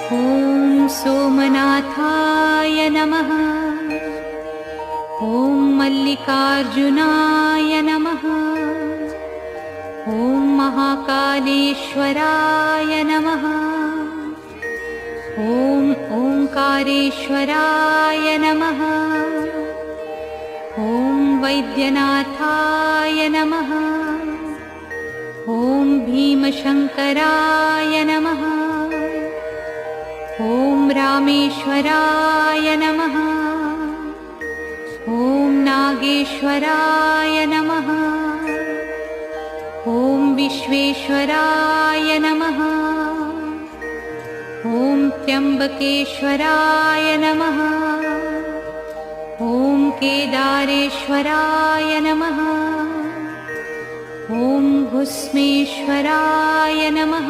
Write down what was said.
ॐ सोमनाथाय नमः। ॐ मल्लिकार्जुनाय नमः। ॐ महाकालेश्वराय नमः। ॐ ओंकारेश्वराय नमः। ॐ वैद्यनाथाय नमः। ॐ भीमशंकराय नमः। ॐ रामेश्वराय नमः। ॐ नागेश्वराय नमः। ॐ विश्वेश्वराय नमः। ॐ त्र्यंबकेश्वराय नमः। ॐ केदारेश्वराय नमः। ॐ भुस्मेश्वराय नमः।